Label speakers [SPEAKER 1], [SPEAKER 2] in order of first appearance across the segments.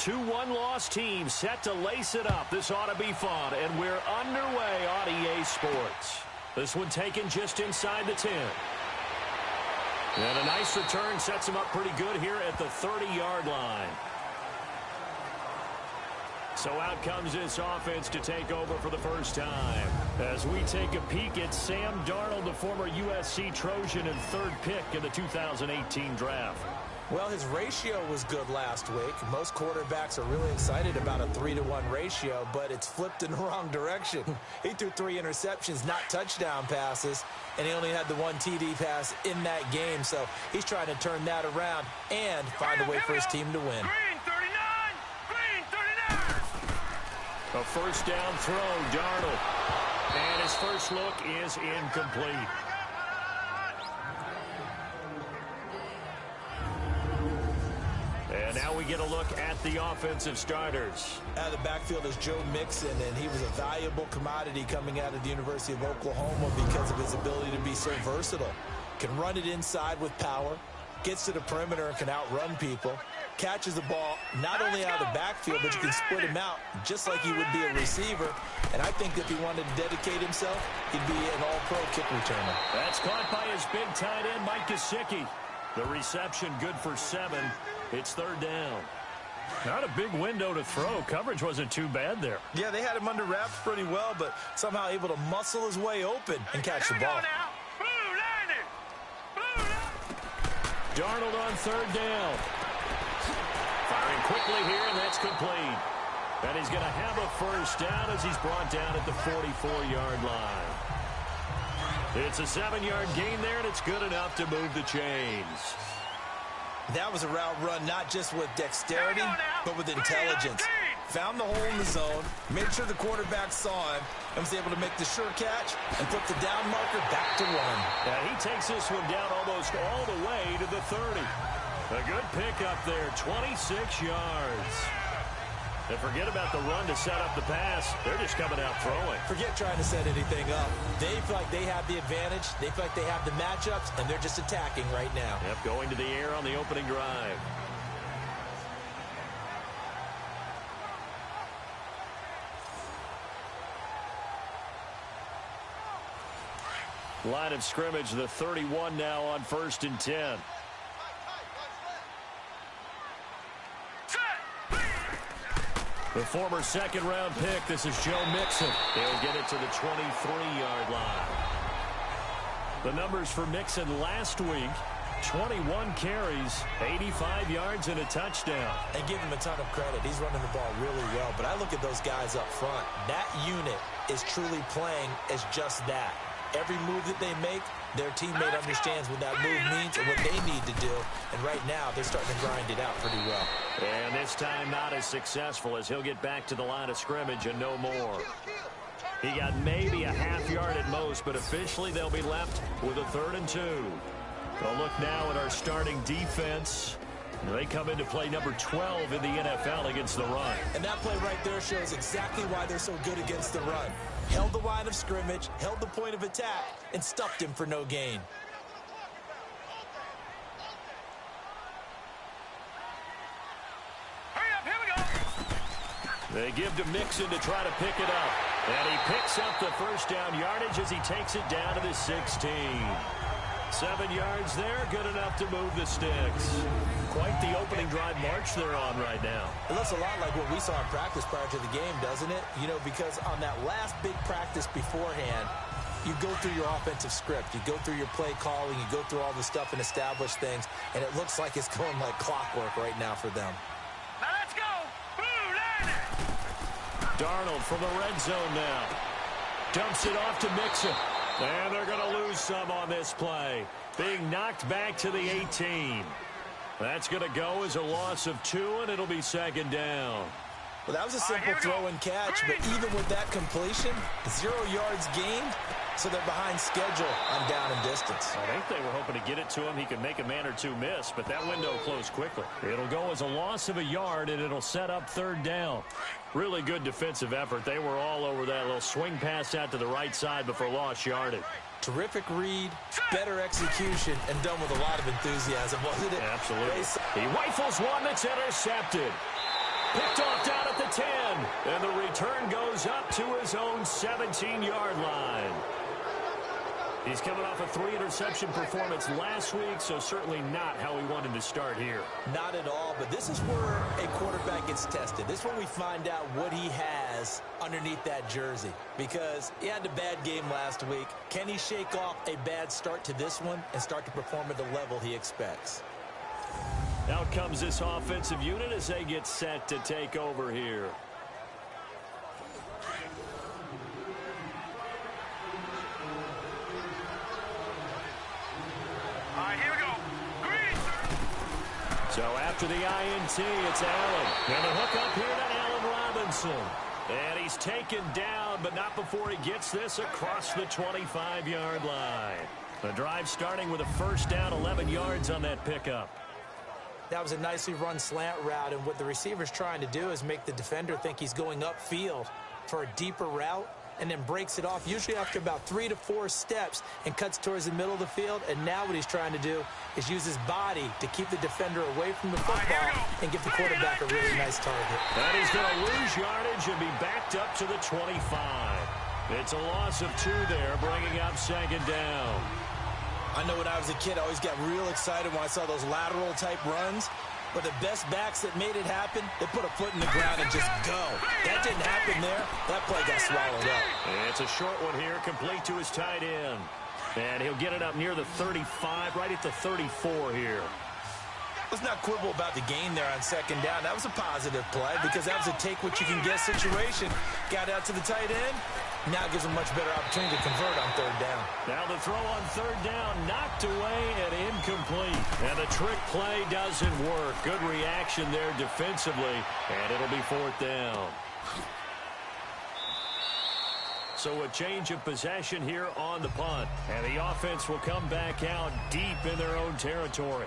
[SPEAKER 1] 2-1 loss team set to lace it up. This ought to be fun, and we're underway on EA Sports. This one taken just inside the 10. And a nice return sets him up pretty good here at the 30-yard line. So out comes this offense to take over for the first time. As we take a peek at Sam Darnold, the former USC Trojan and third pick in the 2018 draft.
[SPEAKER 2] Well, his ratio was good last week. Most quarterbacks are really excited about a 3-to-1 ratio, but it's flipped in the wrong direction. He threw 3 interceptions, not touchdown passes, and he only had the 1 TD pass in that game. So he's trying to turn that around and find a way for his team to win.
[SPEAKER 1] A first down throw, Darnold. And his first look is incomplete. And now we get a look at the offensive starters.
[SPEAKER 2] Out of the backfield is Joe Mixon, and he was a valuable commodity coming out of the University of Oklahoma because of his ability to be so versatile. Can run it inside with power, gets to the perimeter and can outrun people, catches the ball not only out of the backfield, but you can split him out just like he would be a receiver. And I think if he wanted to dedicate himself, he'd be an all-pro kick returner.
[SPEAKER 1] That's caught by his big tight end, Mike Gesicki. The reception good for 7. It's third down. Not a big window to throw. Coverage wasn't too bad there.
[SPEAKER 2] Yeah, they had him under wraps pretty well, but somehow able to muscle his way open and catch the ball.
[SPEAKER 1] Darnold on third down. Firing quickly here, and that's complete. And he's going to have a first down as he's brought down at the 44-yard line. It's a 7-yard gain there, and it's good enough to move the chains.
[SPEAKER 2] That was a route run not just with dexterity, but with intelligence. Found the hole in the zone, made sure the quarterback saw him, and was able to make the sure catch and put the down marker back to 1.
[SPEAKER 1] Yeah, he takes this one down almost all the way to the 30. A good pickup there, 26 yards. And forget about the run to set up the pass. They're just coming out throwing.
[SPEAKER 2] Forget trying to set anything up. They feel like they have the advantage. They feel like they have the matchups, and they're just attacking right now.
[SPEAKER 1] Yep, going to the air on the opening drive. Line of scrimmage, the 31 now on 1st and 10. The former second-round pick, this is Joe Mixon. He'll get it to the 23-yard line. The numbers for Mixon last week, 21 carries, 85 yards, and a touchdown.
[SPEAKER 2] And give him a ton of credit. He's running the ball really well. But I look at those guys up front. That unit is truly playing as just that. Every move that they make, their teammate understands what that move means and what they need to do. And right now, they're starting to grind it out pretty well.
[SPEAKER 1] And this time not as successful as he'll get back to the line of scrimmage and no more. He got maybe a half yard at most, but officially they'll be left with a 3rd and 2. We'll look now at our starting defense. They come into play number 12 in the NFL against the run.
[SPEAKER 2] And that play right there shows exactly why they're so good against the run. Held the line of scrimmage, held the point of attack, and stuffed him for no gain.
[SPEAKER 1] Hurry up, here we go. They give to Mixon to try to pick it up. And he picks up the first down yardage as he takes it down to the 16. 7 yards there, good enough to move the sticks. Quite the opening drive march they're on right now.
[SPEAKER 2] It looks a lot like what we saw in practice prior to the game, doesn't it? You know, because on that last big practice beforehand, you go through your offensive script. You go through your play calling. You go through all the stuff and establish things. And it looks like it's going like clockwork right now for them.
[SPEAKER 1] Now let's go. Darnold from the red zone now. Dumps it off to Mixon. And they're going to lose some on this play. Being knocked back to the 18. That's going to go as a loss of 2, and it'll be 2nd down.
[SPEAKER 2] Well, that was a simple throw and catch, but even with that completion, 0 yards gained, so they're behind schedule on down and distance.
[SPEAKER 1] I think they were hoping to get it to him. He could make a man or two miss, but that window closed quickly. It'll go as a loss of a yard, and it'll set up 3rd down. Really good defensive effort. They were all over that little swing pass out to the right side before lost yardage.
[SPEAKER 2] Terrific read, better execution, and done with a lot of enthusiasm, wasn't it?
[SPEAKER 1] Absolutely. He rifles one that's intercepted. Picked off down at the 10. And the return goes up to his own 17-yard line. He's coming off a 3-interception performance last week, so certainly not how we wanted to start here.
[SPEAKER 2] Not at all, but this is where a quarterback gets tested. This is when we find out what he has underneath that jersey, because he had a bad game last week. Can he shake off a bad start to this one and start to perform at the level he expects?
[SPEAKER 1] Out comes this offensive unit as they get set to take over here.
[SPEAKER 3] Here we go. Green.
[SPEAKER 1] So after the INT, it's Allen. And the hook up here to Allen Robinson. And he's taken down, but not before he gets this across the 25-yard line. The drive starting with a first down, 11 yards on that pickup.
[SPEAKER 2] That was a nicely run slant route, and what the receiver's trying to do is make the defender think he's going upfield for a deeper route, and then breaks it off, usually after about 3 to 4 steps, and cuts towards the middle of the field. And now what he's trying to do is use his body to keep the defender away from the football and give the quarterback a really nice target.
[SPEAKER 1] And he's going to lose yardage and be backed up to the 25. It's a loss of 2 there, bringing up second down.
[SPEAKER 2] I know when I was a kid, I always got real excited when I saw those lateral-type runs. But the best backs that made it happen, they put a foot in the ground and just go. That didn't happen there. That play got swallowed up.
[SPEAKER 1] It's a short one here, complete to his tight end. And he'll get it up near the 35, right at the 34 here.
[SPEAKER 2] Let's not quibble about the gain there on second down. That was a positive play because that was a take-what-you-can-get situation. Got out to the tight end. Now it gives him a much better opportunity to convert on third down.
[SPEAKER 1] Now the throw on third down, knocked away and incomplete. And the trick play doesn't work. Good reaction there defensively, and it'll be fourth down. So a change of possession here on the punt. And the offense will come back out deep in their own territory.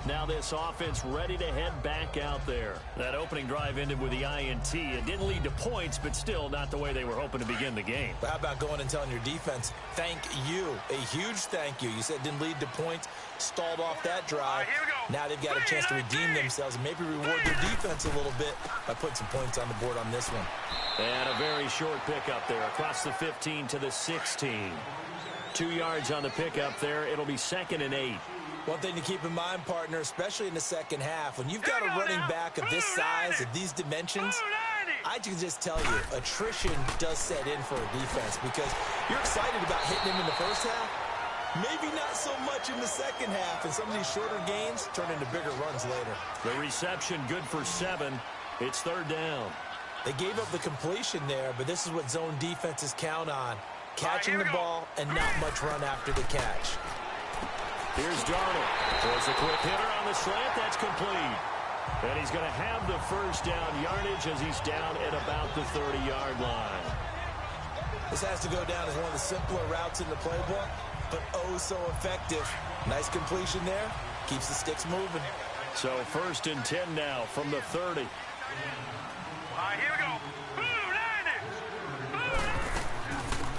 [SPEAKER 1] Now this offense ready to head back out there. That opening drive ended with the INT. It didn't lead to points, but still not the way they were hoping to begin the game.
[SPEAKER 2] But how about going and telling your defense, thank you, a huge thank you. You said it didn't lead to points, stalled off that drive. Now they've got a chance to redeem themselves and maybe reward their defense a little bit by putting some points on the board on this one.
[SPEAKER 1] And a very short pickup there across the 15 to the 16. 2 yards on the pickup there. It'll be 2nd and 8.
[SPEAKER 2] One thing to keep in mind, partner, especially in the second half, when you've got a running back of this size, of these dimensions, I can just tell you, attrition does set in for a defense because you're excited about hitting him in the first half. Maybe not so much in the second half, and some of these shorter gains turn into bigger runs later.
[SPEAKER 1] The reception good for 7. It's third down.
[SPEAKER 2] They gave up the completion there, but this is what zone defenses count on, catching the ball and not much run after the catch.
[SPEAKER 1] Here's Darnold. There's a quick hitter on the slant. That's complete. And he's going to have the first down yardage as he's down at about the 30-yard line.
[SPEAKER 2] This has to go down as one of the simpler routes in the playbook, but oh so effective. Nice completion there. Keeps the sticks moving.
[SPEAKER 1] So 1st and 10 now from the 30.
[SPEAKER 3] Here we go.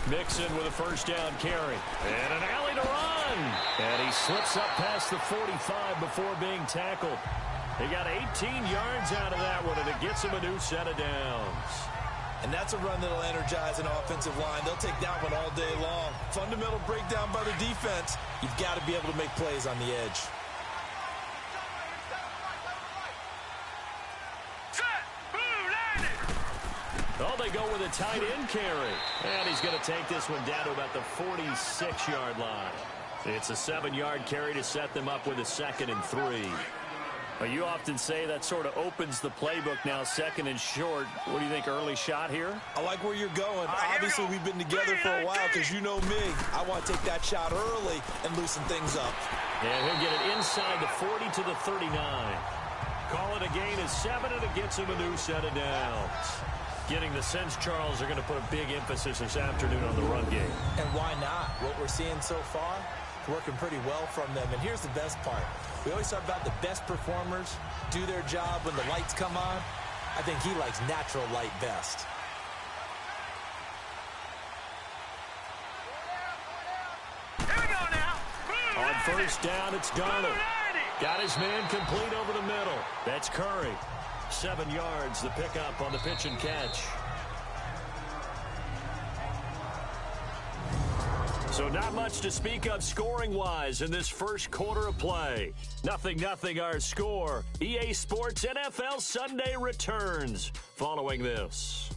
[SPEAKER 1] Mixon with a first down carry. And an alley to run. And he slips up past the 45 before being tackled. He got 18 yards out of that one, and it gets him a new set of downs.
[SPEAKER 2] And that's a run that'll energize an offensive line. They'll take that one all day long. Fundamental breakdown by the defense. You've got to be able to make plays on the edge.
[SPEAKER 1] Oh, they go with a tight end carry. And he's going to take this one down to about the 46-yard line. It's a 7-yard carry to set them up with a 2nd and 3. Well, you often say that sort of opens the playbook now, 2nd and short. What do you think, early shot here?
[SPEAKER 2] I like where you're going. Obviously, we've been together for a while because you know me. I want to take that shot early and loosen things up.
[SPEAKER 1] And he'll get it inside the 40 to the 39. Call it a gain of 7, and it gets him a new set of downs. Getting the sense Charles are going to put a big emphasis this afternoon on the run game.
[SPEAKER 2] And why not? What we're seeing so far, working pretty well from them. And here's the best part. We always talk about the best performers do their job when the lights come on. I think he likes natural light best.
[SPEAKER 3] Here we go now.
[SPEAKER 1] On first down, it's Darnold. Got his man complete over the middle. That's Curry. 7 yards, the pickup on the pitch and catch. So not much to speak of scoring-wise in this first quarter of play. 0-0 our score. EA Sports NFL Sunday returns following this.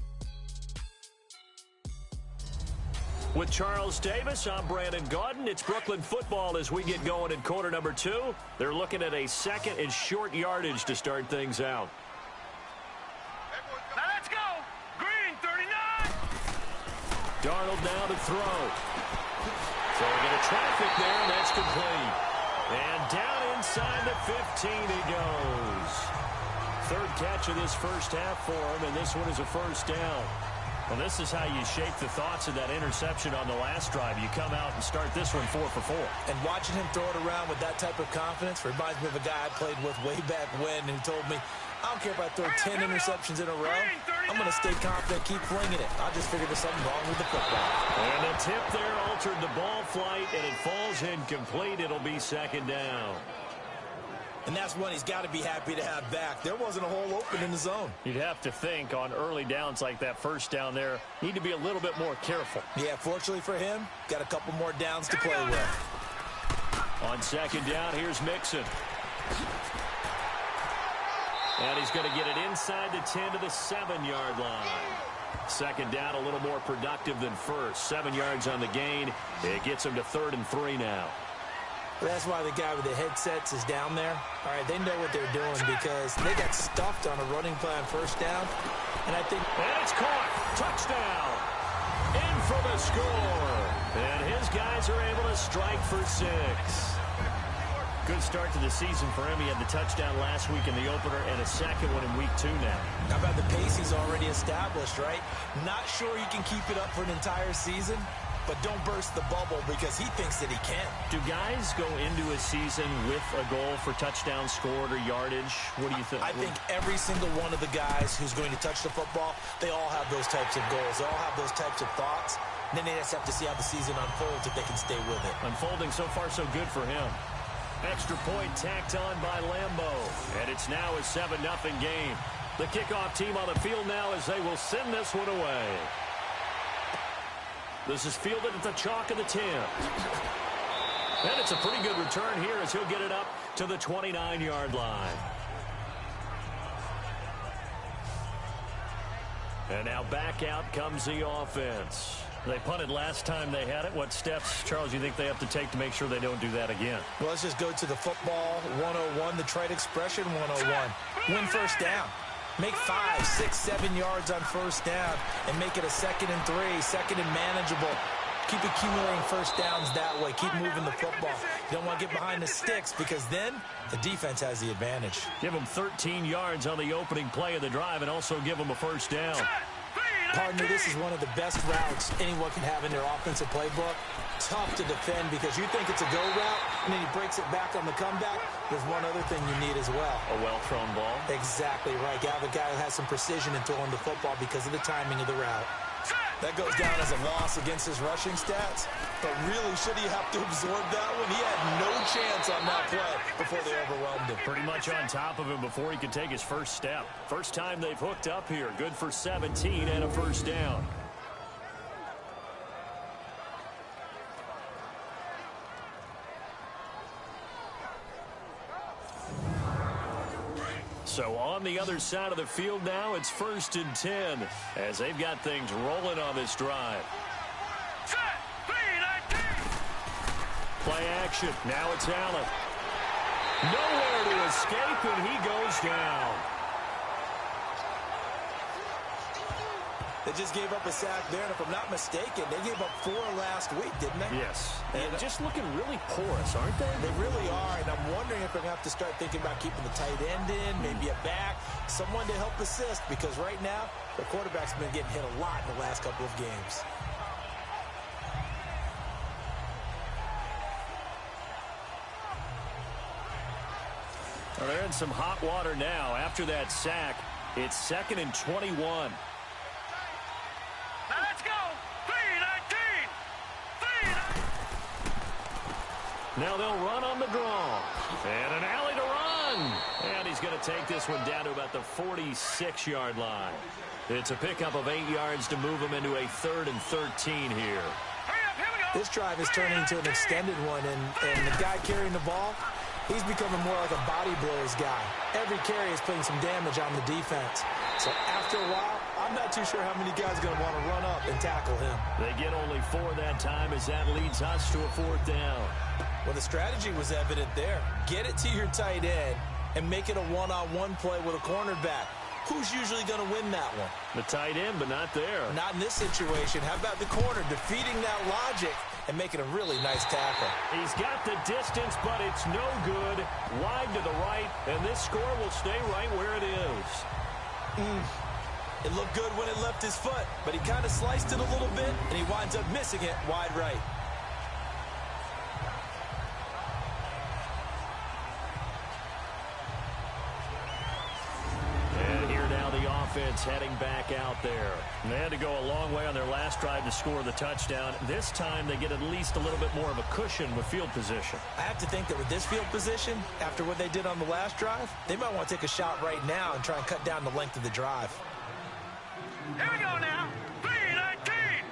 [SPEAKER 1] With Charles Davis, I'm Brandon Gaudin. It's Brooklyn football as we get going in quarter number 2. They're looking at a second and short yardage to start things out.
[SPEAKER 3] Now let's go. Green, 39.
[SPEAKER 1] Darnold now to throw. Throwing into traffic there, and that's complete. And down inside the 15 he goes. Third catch of this first half for him, and this one is a first down. Well, this is how you shape the thoughts of that interception on the last drive. You come out and start this one 4 for 4.
[SPEAKER 2] And watching him throw it around with that type of confidence reminds me of a guy I played with way back when who told me, I don't care if I throw 10 interceptions in a row. I'm going to stay confident, keep flinging it. I just figured there's something wrong with the football.
[SPEAKER 1] And the tip there altered the ball flight, and it falls incomplete. It'll be second down.
[SPEAKER 2] And that's one he's got to be happy to have back. There wasn't a hole open in the zone.
[SPEAKER 1] You'd have to think on early downs like that first down there, need to be a little bit more careful.
[SPEAKER 2] Yeah, fortunately for him, got a couple more downs to play with.
[SPEAKER 1] On second down, here's Mixon. And he's going to get it inside the 10 to the 7-yard line. Second down, a little more productive than first. 7 yards on the gain. It gets him to 3rd and 3 now.
[SPEAKER 2] That's why the guy with the headsets is down there. All right, they know what they're doing because they got stuffed on a running play on first down. And I think...
[SPEAKER 1] And it's caught. Touchdown. In for the score. And his guys are able to strike for 6. Good start to the season for him. He had the touchdown last week in the opener and a second one in week 2 now.
[SPEAKER 2] How about the pace he's already established, right? Not sure you can keep it up for an entire season, but don't burst the bubble because he thinks that he can.
[SPEAKER 1] Do guys go into a season with a goal for touchdown scored or yardage? What do you think?
[SPEAKER 2] I think every single one of the guys who's going to touch the football, they all have those types of goals. They all have those types of thoughts. And then they just have to see how the season unfolds if they can stay with it.
[SPEAKER 1] Unfolding so far so good for him. Extra point tacked on by Lambeau. And it's now a 7-0 game. The kickoff team on the field now as they will send this one away. This is fielded at the chalk of the 10. And it's a pretty good return here as he'll get it up to the 29-yard line. And now back out comes the offense. They punted last time they had it. What steps, Charles, you think they have to take to make sure they don't do that again?
[SPEAKER 2] Well, let's just go to the football 101, the trade expression 101. Win first down. Make 5, 6, 7 yards on first down and make it a 2nd and 3, 2nd and manageable. Keep accumulating first downs that way. Keep moving the football. You don't want to get behind the sticks because then the defense has the advantage.
[SPEAKER 1] Give them 13 yards on the opening play of the drive and also give them a first down.
[SPEAKER 2] Partner, this is one of the best routes anyone can have in their offensive playbook. Tough to defend because you think it's a go route, and then he breaks it back on the comeback. There's one other thing you need as well.
[SPEAKER 1] A well-thrown ball.
[SPEAKER 2] Exactly right. You have a guy who has some precision in throwing the football because of the timing of the route. That goes down as a loss against his rushing stats, but really, should he have to absorb that one? He had no chance on that play before they overwhelmed him.
[SPEAKER 1] Pretty much on top of him before he could take his first step. First time they've hooked up here. Good for 17 and a first down. So on the other side of the field now, it's 1st and 10 as they've got things rolling on this drive. Play action. Now it's Allen. Nowhere to escape, and he goes down.
[SPEAKER 2] They just gave up a sack there, and if I'm not mistaken, they gave up 4 last week, didn't they?
[SPEAKER 1] Yes. And just looking really porous, aren't they?
[SPEAKER 2] They really are, and I'm wondering if they're going to have to start thinking about keeping the tight end in, maybe a back, someone to help assist, because right now, the quarterback's been getting hit a lot in the last couple of games.
[SPEAKER 1] Well, they're in some hot water now. After that sack, it's 2nd and 21.
[SPEAKER 3] Now let's go. 3-19.
[SPEAKER 1] Now they'll run on the draw. And an alley to run. And he's going to take this one down to about the 46-yard line. It's a pickup of 8 yards to move him into a 3rd and 13 here.
[SPEAKER 2] This drive is turning into an extended one, and the guy carrying the ball, he's becoming more like a body blows guy. Every carry is putting some damage on the defense. So after a while, I'm not too sure how many guys are going to want to run up and tackle him.
[SPEAKER 1] They get only 4 that time as that leads us to a 4th down.
[SPEAKER 2] Well, the strategy was evident there. Get it to your tight end and make it a one-on-one play with a cornerback. Who's usually going to win that one?
[SPEAKER 1] The tight end, but not there.
[SPEAKER 2] Not in this situation. How about the corner defeating that logic and making a really nice tackle?
[SPEAKER 1] He's got the distance, but it's no good. Wide to the right, and this score will stay right where it is.
[SPEAKER 2] It looked good when it left his foot, but he kind of sliced it a little bit, and he winds up missing it wide right.
[SPEAKER 1] Offense heading back out there. And they had to go a long way on their last drive to score the touchdown. This time they get at least a little bit more of a cushion with field position.
[SPEAKER 2] I have to think that with this field position, after what they did on the last drive, they might want to take a shot right now and try and cut down the length of the drive.
[SPEAKER 3] Here we go now. 3-19.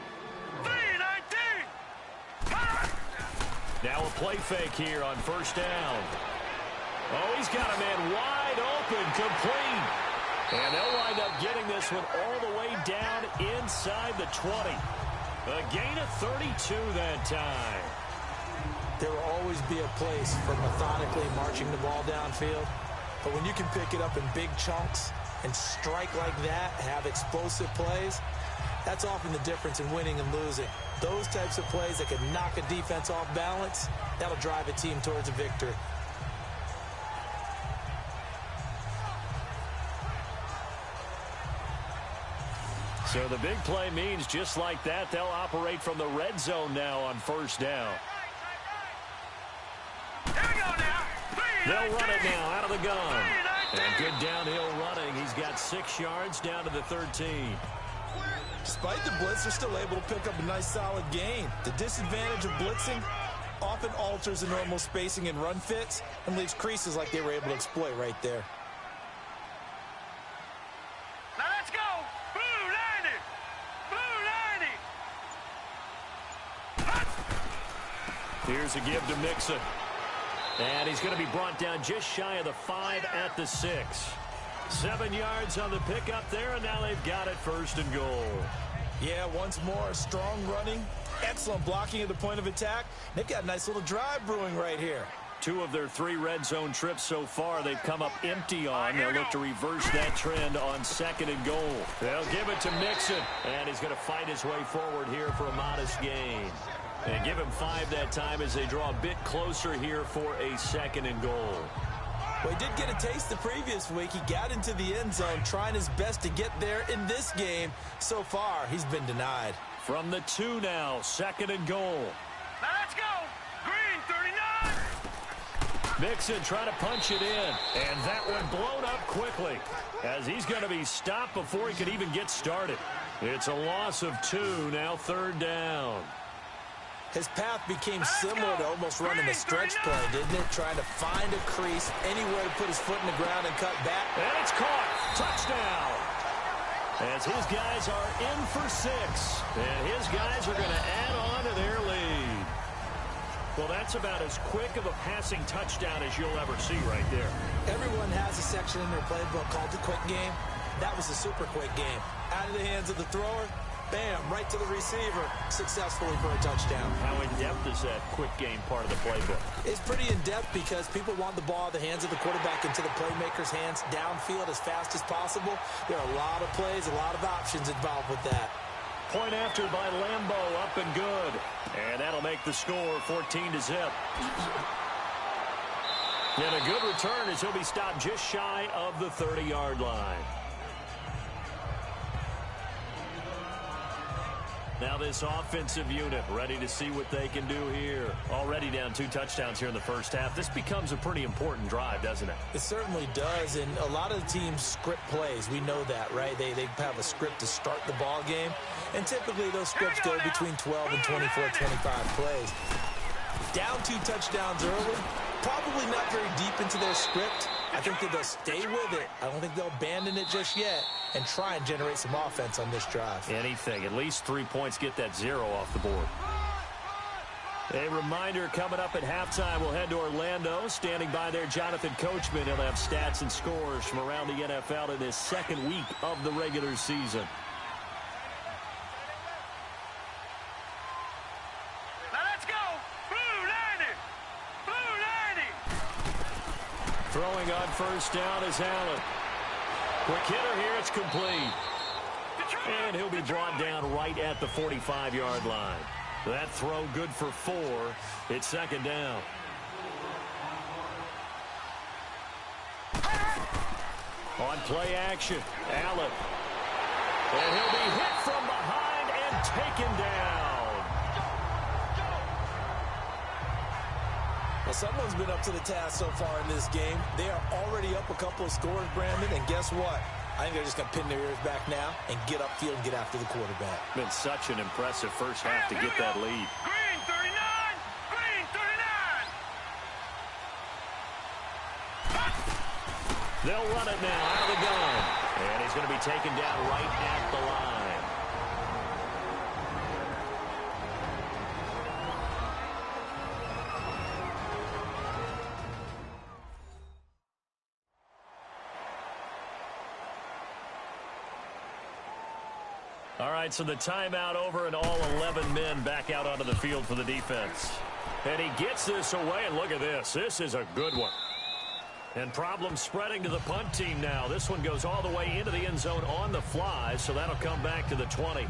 [SPEAKER 3] 3-19.
[SPEAKER 1] Now a play fake here on 1st down. Oh, he's got a man wide open, complete. And they'll wind up getting this one all the way down inside the 20. A gain of 32 that time.
[SPEAKER 2] There will always be a place for methodically marching the ball downfield. But when you can pick it up in big chunks and strike like that, have explosive plays, that's often the difference in winning and losing. Those types of plays that can knock a defense off balance, that'll drive a team towards a victory.
[SPEAKER 1] So the big play means just like that, they'll operate from the red zone now on 1st down. They'll run it now out of the gun. And good downhill running. He's got 6 yards down to the 13.
[SPEAKER 2] Despite the blitz, they're still able to pick up a nice solid gain. The disadvantage of blitzing often alters the normal spacing and run fits and leaves creases like they were able to exploit right there.
[SPEAKER 3] Now let's go. Blue 90. Blue 90.
[SPEAKER 1] Here's a give to Mixon. And he's going to be brought down just shy of the 5 at the 6. 7 yards on the pickup there, and now they've got it 1st and goal.
[SPEAKER 2] Yeah, once more, strong running, excellent blocking at the point of attack. They've got a nice little drive brewing right here.
[SPEAKER 1] 2 of their 3 red zone trips so far they've come up empty on. They'll look to reverse that trend on 2nd and goal. They'll give it to Mixon, and he's going to fight his way forward here for a modest gain. And give him 5 that time as they draw a bit closer here for a 2nd and goal.
[SPEAKER 2] Well, he did get a taste the previous week. He got into the end zone trying his best to get there in this game. So far, he's been denied.
[SPEAKER 1] From the 2 now, 2nd and goal.
[SPEAKER 3] Now let's go. Green 39.
[SPEAKER 1] Mixon trying to punch it in. And that one blown up quickly as he's going to be stopped before he could even get started. It's a loss of 2, now 3rd down.
[SPEAKER 2] His path became similar to almost running a stretch play, didn't it? Trying to find a crease, anywhere to put his foot in the ground and cut back.
[SPEAKER 1] And it's caught. Touchdown. As his guys are in for 6. And his guys are going to add on to their lead. Well, that's about as quick of a passing touchdown as you'll ever see right there.
[SPEAKER 2] Everyone has a section in their playbook called the quick game. That was a super quick game. Out of the hands of the thrower. Bam, right to the receiver, successfully for a touchdown.
[SPEAKER 1] How in-depth is that quick game part of the playbook?
[SPEAKER 2] It's pretty in-depth because people want the ball in the hands of the quarterback into the playmaker's hands downfield as fast as possible. There are a lot of plays, a lot of options involved with that.
[SPEAKER 1] Point after by Lambo, up and good. And that'll make the score 14-0. And a good return as he'll be stopped just shy of the 30-yard line. Now this offensive unit ready to see what they can do here. Already down 2 touchdowns here in the first half. This becomes a pretty important drive, doesn't it?
[SPEAKER 2] It certainly does, and a lot of the teams script plays. We know that, right? They have a script to start the ball game, and typically those scripts go between 12 and 24, 25 plays. Down 2 touchdowns early, Probably not very deep into their script. I think that they'll stay with it. I don't think they'll abandon it just yet and try and generate some offense on this drive.
[SPEAKER 1] Anything. At least 3 points, get that 0 off the board. A reminder, coming up at halftime, we'll head to Orlando. Standing by there, Jonathan Coachman. He'll have stats and scores from around the NFL in this second week of the regular season.
[SPEAKER 3] Now let's go. Blue 90. Blue 90.
[SPEAKER 1] Throwing on first down is Allen. Quick hitter here, it's complete. And he'll be brought down right at the 45-yard line. That throw good for 4. It's second down. On play action, Allen. And he'll be hit from behind and taken down.
[SPEAKER 2] Well, someone's been up to the task so far in this game. They are already up a couple of scores, Brandon, and guess what? I think they're just going to pin their ears back now and get upfield and get after the quarterback.
[SPEAKER 1] Been such an impressive first half to get that lead.
[SPEAKER 3] Green 39. Green 39.
[SPEAKER 1] They'll run it now out of the gun. And he's going to be taken down right at the line. All right, so the timeout over and all 11 men back out onto the field for the defense. And he gets this away, and look at this. This is a good one. And problem spreading to the punt team now. This one goes all the way into the end zone on the fly, so that'll come back to the 20.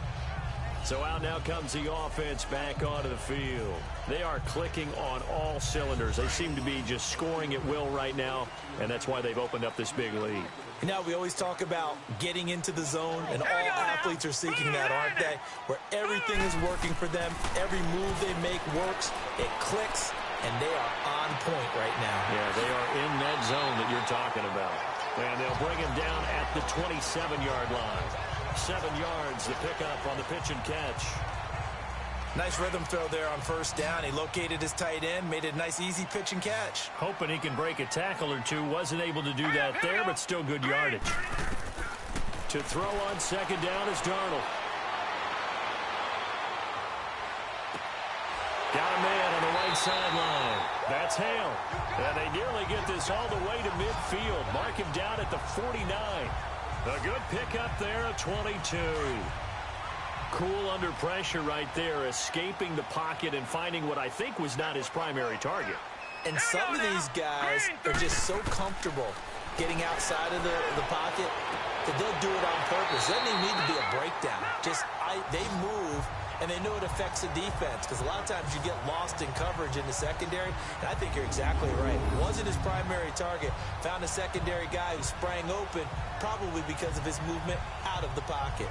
[SPEAKER 1] So out now comes the offense back onto the field. They are clicking on all cylinders. They seem to be just scoring at will right now, and that's why they've opened up this big lead.
[SPEAKER 2] Now, we always talk about getting into the zone, and all athletes are seeking that, aren't they? Where everything is working for them, every move they make works, it clicks, and they are on point right now.
[SPEAKER 1] Yeah, they are in that zone that you're talking about. And they'll bring him down at the 27-yard line. 7 yards, the pickup on the pitch and catch.
[SPEAKER 2] Nice rhythm throw there on first down. He located his tight end, made it a nice easy pitch and catch.
[SPEAKER 1] Hoping he can break a tackle or two. Wasn't able to do that there, but still good yardage. To throw on second down is Darnold. Got a man on the right sideline. That's Hale. And they nearly get this all the way to midfield. Mark him down at the 49. A good pickup there at 22. Cool under pressure right there, escaping the pocket and finding what I think was not his primary target.
[SPEAKER 2] And some of these guys are just so comfortable getting outside of the pocket that they'll do it on purpose. Doesn't even need to be a breakdown. They move, and they know it affects the defense, because a lot of times you get lost in coverage in the secondary, and I think you're exactly right. Wasn't his primary target. Found a secondary guy who sprang open, probably because of his movement out of the pocket.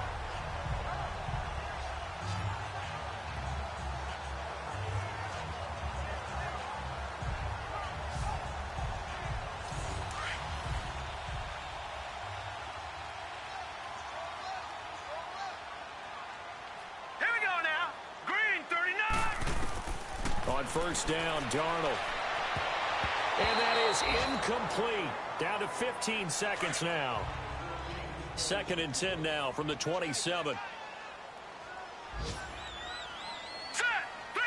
[SPEAKER 1] First down, Darnold. And that is incomplete. Down to 15 seconds now. 2nd and 10 now from the 27.
[SPEAKER 3] Set. 3-19.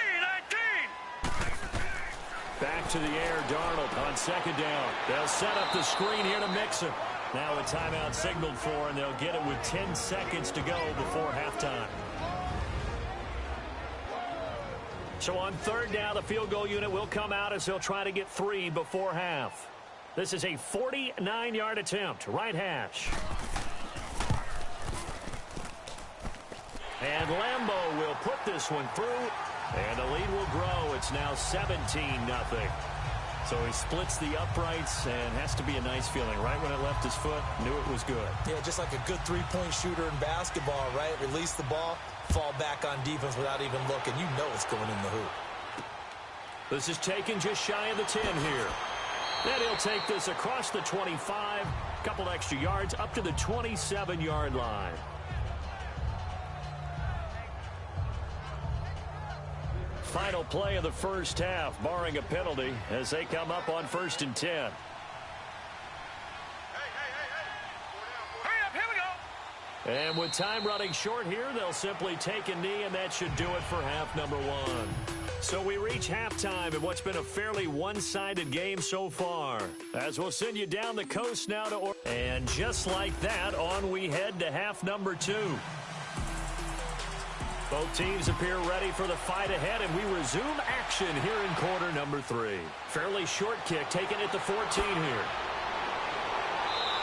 [SPEAKER 1] Back to the air, Darnold on second down. They'll set up the screen here to Mixon. Now a timeout signaled for, and they'll get it with 10 seconds to go before halftime. So on third down, the field goal unit will come out as they'll try to get 3 before half. This is a 49-yard attempt, right hash. And Lambeau will put this one through, and the lead will grow. It's now 17-0. So he splits the uprights, and has to be a nice feeling. Right when it left his foot, knew it was good.
[SPEAKER 2] Yeah, just like a good three-point shooter in basketball, right? Release the ball, fall back on defense without even looking. You know it's going in the hoop.
[SPEAKER 1] This is taken just shy of the 10 here. Then he'll take this across the 25, couple extra yards up to the 27-yard line. final play of the first half, barring a penalty, as they come up on 1st and 10.
[SPEAKER 3] Hurry up, here we go.
[SPEAKER 1] And with time running short here, they'll simply take a knee, and that should do it for half number one. So we reach halftime in what's been a fairly one-sided game so far. As we'll send you down the coast now to and just like that, on we head to half number two. Both teams appear ready for the fight ahead, and we resume action here in quarter number 3. Fairly short kick taken at the 14 here.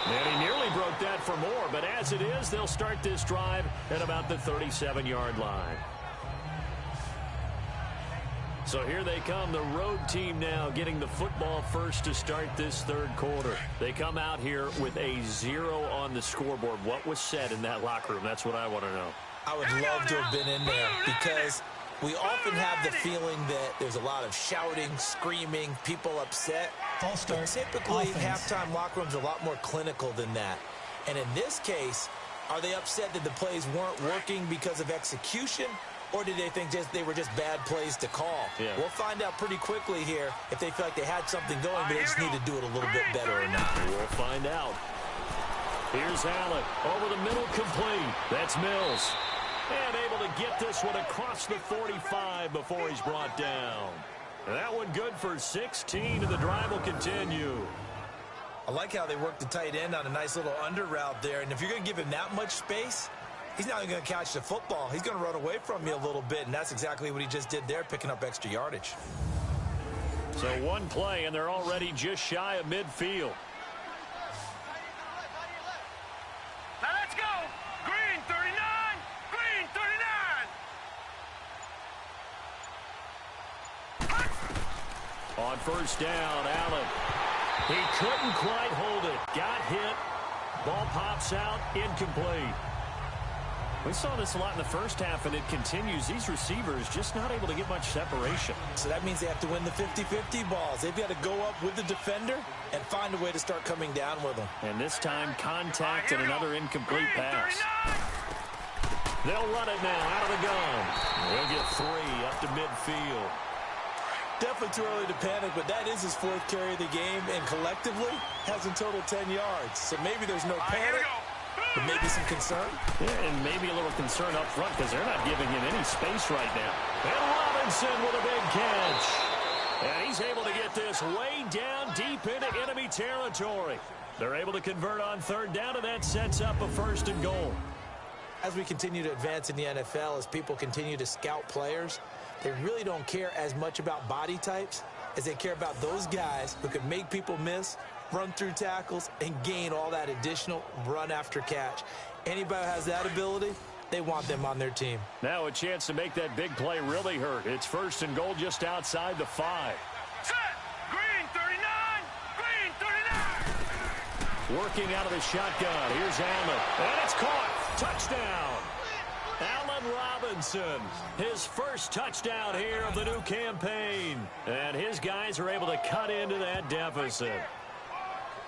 [SPEAKER 1] And he nearly broke that for more, but as it is, they'll start this drive at about the 37-yard line. So here they come, the road team now getting the football first to start this third quarter. They come out here with a 0 on the scoreboard. What was said in that locker room? That's what I want to know.
[SPEAKER 2] I would love to have been in there because we often have the feeling that there's a lot of shouting, screaming, people upset. But typically, halftime locker rooms are a lot more clinical than that. And in this case, are they upset that the plays weren't working because of execution? Or did they think they were just bad plays to call?
[SPEAKER 1] Yeah.
[SPEAKER 2] We'll find out pretty quickly here if they feel like they had something going, but they just need to do it a little bit better or not.
[SPEAKER 1] We'll find out. Here's Allen. Over the middle, complete. That's Mills. And able to get this one across the 45 before he's brought down. That one good for 16, and the drive will continue.
[SPEAKER 2] I like how they work the tight end on a nice little under route there. And if you're going to give him that much space, he's not even going to catch the football. He's going to run away from you a little bit, and that's exactly what he just did there, picking up extra yardage.
[SPEAKER 1] So one play, and they're already just shy of midfield.
[SPEAKER 3] Now let's go. Green 39. Green 39.
[SPEAKER 1] On first down, Allen. He couldn't quite hold it. Got hit. Ball pops out. Incomplete. We saw this a lot in the first half, and it continues. These receivers just not able to get much separation.
[SPEAKER 2] So that means they have to win the 50-50 balls. They've got to go up with the defender and find a way to start coming down with them.
[SPEAKER 1] And this time, contact and another incomplete pass. They'll run it now out of the gun. We'll get 3 up to midfield.
[SPEAKER 2] Definitely too early to panic, but that is his 4th carry of the game, and collectively has in total 10 yards. So maybe there's no panic, but maybe some concern.
[SPEAKER 1] Yeah, and maybe a little concern up front because they're not giving him any space right now. And Robinson with a big catch. And he's able to get this way down deep into enemy territory. They're able to convert on 3rd down, and that sets up a 1st and goal.
[SPEAKER 2] As we continue to advance in the NFL, as people continue to scout players, they really don't care as much about body types as they care about those guys who can make people miss, run through tackles, and gain all that additional run after catch. Anybody who has that ability, they want them on their team.
[SPEAKER 1] Now a chance to make that big play really hurt. It's 1st and goal just outside the 5.
[SPEAKER 3] Set. Green 39. Green 39.
[SPEAKER 1] Working out of the shotgun. Here's Allen. And it's caught. Touchdown. Allen Robinson, his first touchdown here of the new campaign. And his guys are able to cut into that deficit.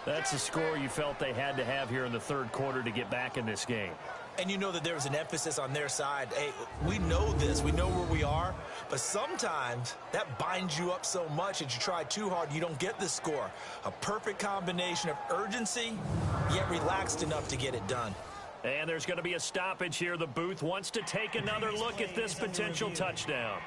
[SPEAKER 1] That's the score you felt they had to have here in the 3rd quarter to get back in this game.
[SPEAKER 2] And you know that there was an emphasis on their side. Hey, we know this. We know where we are. But sometimes that binds you up so much that you try too hard, you don't get the score. A perfect combination of urgency, yet relaxed enough to get it done.
[SPEAKER 1] And there's going to be a stoppage here. The booth wants to take another look at this potential touchdown.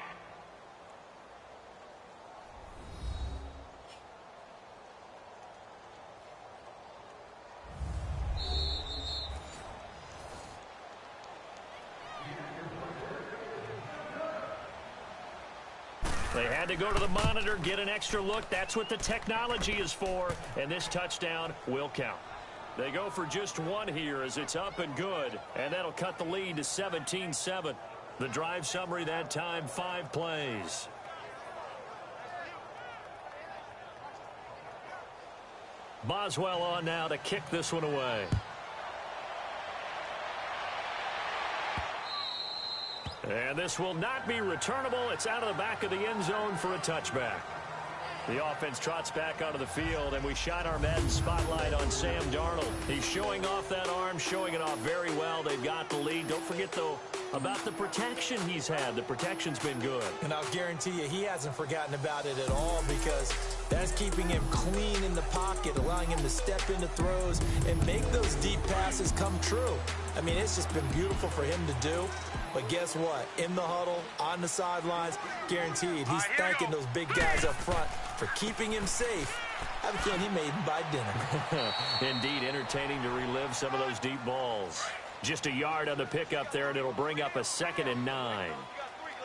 [SPEAKER 1] They had to go to the monitor, get an extra look. That's what the technology is for. And this touchdown will count. They go for just 1 here as it's up and good. And that'll cut the lead to 17-7. The drive summary that time, 5 plays. Boswell on now to kick this one away. And this will not be returnable. It's out of the back of the end zone for a touchback. The offense trots back onto the field, and we shine our Madden spotlight on Sam Darnold. He's showing off that arm, showing it off very well. They've got the lead. Don't forget, though, about the protection he's had. The protection's been good. And I'll guarantee you he hasn't forgotten about it at all, because that's keeping him clean in the pocket, allowing him to step into throws and make those deep passes come true. I mean, it's just been beautiful for him to do. But guess what? In the huddle, on the sidelines, guaranteed he's thanking those big guys up front for keeping him safe. I have a feeling he made him buy dinner. Indeed, entertaining to relive some of those deep balls. Just a yard on the pickup there, and it'll bring up a 2nd and 9.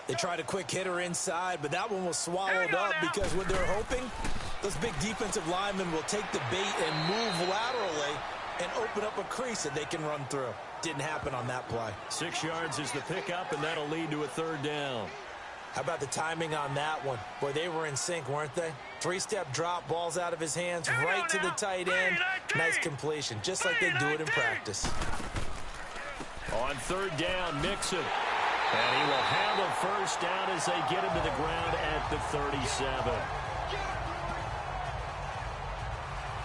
[SPEAKER 1] They tried a quick hitter inside, but that one was swallowed up because what they're hoping, those big defensive linemen will take the bait and move laterally and open up a crease that they can run through. Didn't happen on that play. 6 yards is the pickup, and that'll lead to a 3rd down. How about the timing on that one? Boy, they were in sync, weren't they? 3-step drop, balls out of his hands, right to the tight end. Nice completion, just like they do it in practice. On 3rd down, Mixon. And he will have a 1st down as they get him to the ground at the 37.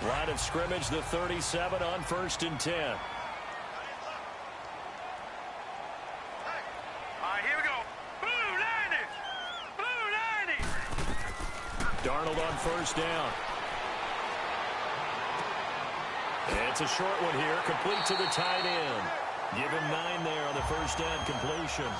[SPEAKER 1] Line of scrimmage, the 37 on 1st and 10. Darnold on 1st down. It's a short one here, complete to the tight end. Give him 9 there on the 1st down completion.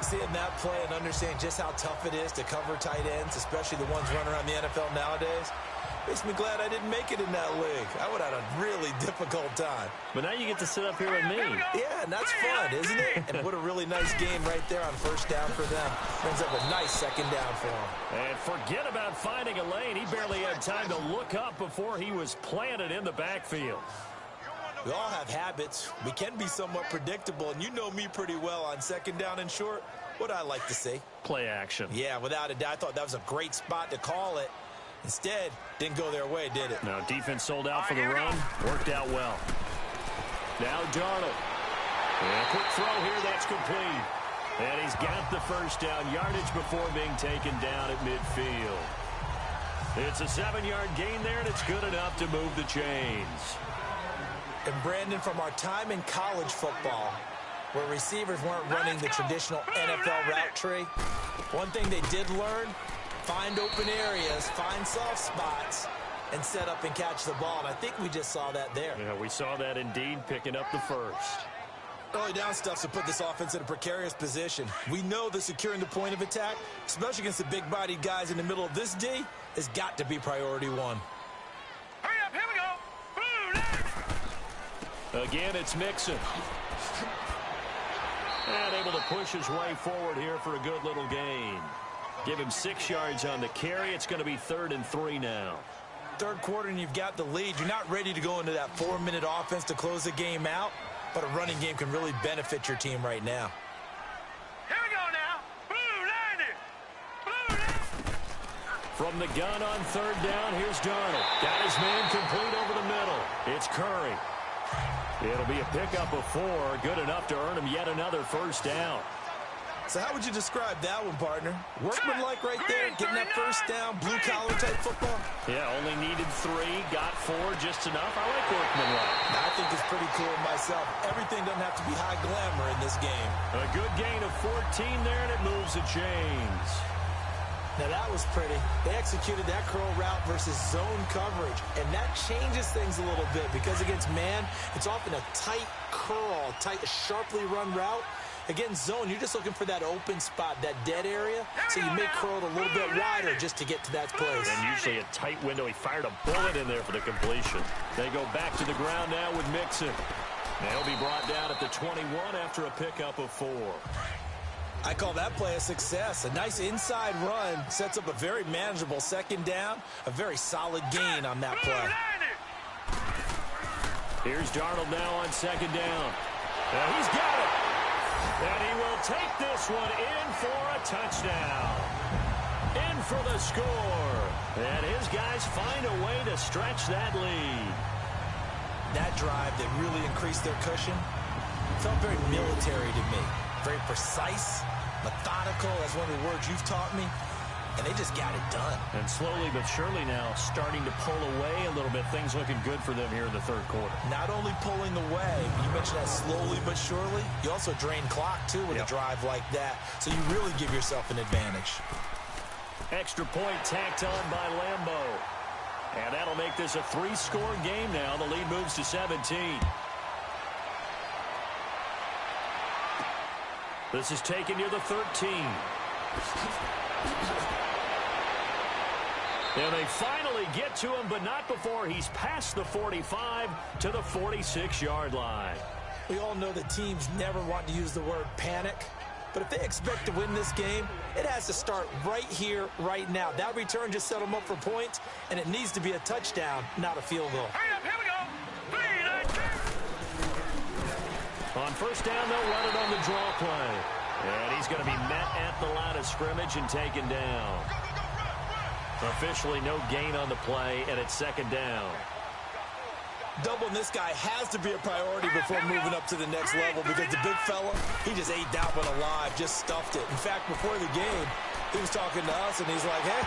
[SPEAKER 1] Seeing that play and understand just how tough it is to cover tight ends, especially the ones running around the NFL nowadays, makes me glad I didn't make it in that league. I would have had a really difficult time. But now you get to sit up here with me. Yeah, and that's fun, isn't it? And what a really nice game right there on 1st down for them. Brings up a nice 2nd down for them. And forget about finding a lane. He barely had time to look up before he was planted in the backfield. We all have habits. We can be somewhat predictable, and you know me pretty well on 2nd down and short. What I like to see. Play action. Yeah, without a doubt. I thought that was a great spot to call it. Instead, didn't go their way, did it? No, defense sold out for the run. Worked out well. Now Darnold. And a quick throw here, that's complete. And he's got the 1st down, yardage before being taken down at midfield. It's a 7-yard gain there, and it's good enough to move the chains. And Brandon, from our time in college football, where receivers weren't running the traditional NFL route tree, one thing they did learn, find open areas, find soft spots, and set up and catch the ball. And I think we just saw that there. Yeah, we saw that indeed, picking up the 1st. Early down stuff to put this offense in a precarious position. We know that securing the point of attack, especially against the big-bodied guys in the middle of this D, has got to be priority 1.
[SPEAKER 3] Hurry up, here we go.
[SPEAKER 1] Again, it's Mixon. And able to push his way forward here for a good little gain. Give him 6 yards on the carry. It's going to be 3rd and 3 now. 3rd quarter and you've got the lead. You're not ready to go into that 4-minute offense to close the game out, but a running game can really benefit your team right now.
[SPEAKER 3] Here we go now. Blue 90. Blue 90.
[SPEAKER 1] From the gun on 3rd down, here's Darnold. Got his man complete over the middle. It's Curry. It'll be a pickup of 4, good enough to earn him yet another 1st down. So how would you describe that one, partner? Workmanlike right there, getting that 1st down, blue-collar type football? Yeah, only needed 3, got 4, just enough. I like workmanlike.
[SPEAKER 2] I think it's pretty cool myself. Everything doesn't have to be high glamour in this game.
[SPEAKER 1] A good gain of 14 there, and it moves the chains.
[SPEAKER 2] Now that was pretty. They executed that curl route versus zone coverage, and that changes things a little bit because against man, it's often a tight curl, tight, sharply run route. Against zone, you're just looking for that open spot, that dead area, so you may curl it a little bit wider just to get to that place.
[SPEAKER 1] And usually a tight window. He fired a bullet in there for the completion. They go back to the ground now with Mixon. They'll be brought down at the 21 after a pickup of 4.
[SPEAKER 2] I call that play a success. A nice inside run sets up a very manageable 2nd down, a very solid gain on that play.
[SPEAKER 1] Here's Darnold now on 2nd down. Now he's got it. And he will take this one in for a touchdown. In for the score. And his guys find a way to stretch that lead.
[SPEAKER 2] That drive that really increased their cushion felt very military to me. Very precise, methodical, that's one of the words you've taught me. and they just got it done.
[SPEAKER 1] And slowly but surely now starting to pull away a little bit. Things looking good for them here in the third quarter.
[SPEAKER 2] Not only pulling away, you mentioned that slowly but surely, you also drain clock, too, with a drive like that. So you really give yourself an advantage.
[SPEAKER 1] Extra point tacked on by Lambeau. And that'll make this a 3-score game now. The lead moves to 17. This is taken near the 13. And they finally get to him, but not before he's past the 45 to the 46-yard line.
[SPEAKER 2] We all know that teams never want to use the word panic. But if they expect to win this game, it has to start right here, right now. That return just set them up for points, and it needs to be a touchdown, not a field goal.
[SPEAKER 3] Hurry up, here we go. 3, 9, 2.
[SPEAKER 1] On first down, they'll run it on the draw play. And he's going to be met at the line of scrimmage and taken down. Officially no gain on the play, and it's second down.
[SPEAKER 2] Doubling this guy has to be a priority before moving up to the next level because the big fella, he just ate that one alive, just stuffed it. In fact, before the game, he was talking to us, and he's like, hey,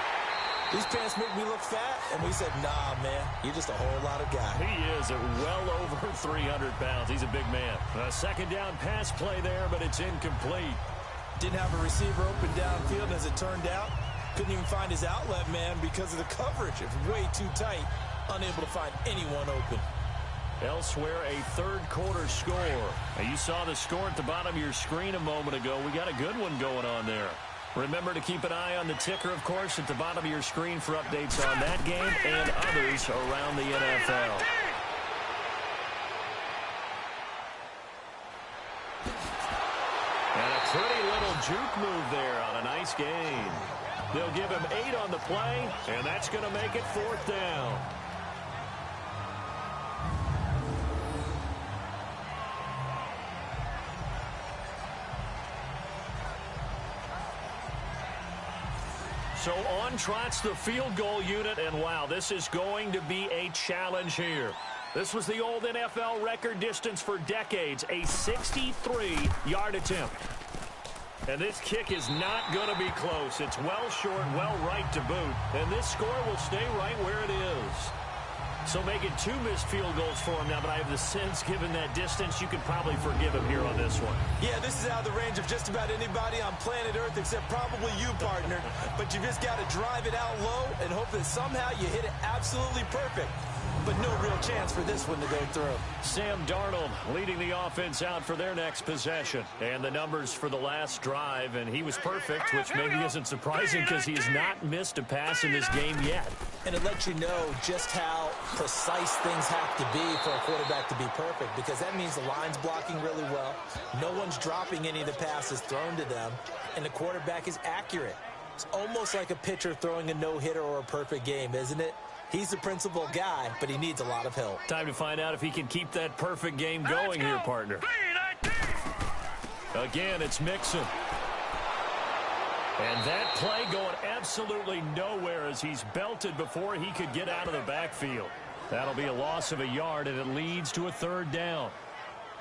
[SPEAKER 2] these pants make me look fat. And we said, nah, man, you're just a whole lot of guy.
[SPEAKER 1] He is at well over 300 pounds. He's a big man. A second down pass play there, but it's incomplete.
[SPEAKER 2] Didn't have a receiver open downfield, and as it turned out, couldn't even find his outlet man because of the coverage. It's way too tight, unable to find anyone open.
[SPEAKER 1] Elsewhere, a third quarter score. Now, you saw the score at the bottom of your screen a moment ago. We got a good one going on there. Remember to keep an eye on the ticker, of course, at the bottom of your screen for updates on that game and others around the NFL. And a pretty little juke move there on a nice gain. They'll give him 8 on the play, and that's going to make it 4th down. So on trots the field goal unit, and wow, this is going to be a challenge here. This was the old NFL record distance for decades, a 63-yard attempt. And this kick is not going to be close. It's well short, well right to boot, and this score will stay right where it is. So making 2 missed field goals for him now, but I have the sense, given that distance, you could probably forgive him here on this one.
[SPEAKER 2] Yeah, this is out of the range of just about anybody on planet Earth except probably you, partner. But you just got to drive it out low and hope that somehow you hit it absolutely perfect. But no real chance for this one to go through.
[SPEAKER 1] Sam Darnold leading the offense out for their next possession. And the numbers for the last drive, and he was perfect, which maybe isn't surprising because he has not missed a pass in this game yet.
[SPEAKER 2] And it lets you know just how precise things have to be for a quarterback to be perfect, because that means the line's blocking really well, no one's dropping any of the passes thrown to them, and the quarterback is accurate. It's almost like a pitcher throwing a no-hitter or a perfect game, isn't it? He's the principal guy, but he needs a lot of help.
[SPEAKER 1] Time to find out if he can keep that perfect game going here, partner.
[SPEAKER 3] 3, 9, 2.
[SPEAKER 1] Again, it's Mixon. And that play going absolutely nowhere as he's belted before he could get out of the backfield. That'll be a loss of a yard, and it leads to a 3rd down.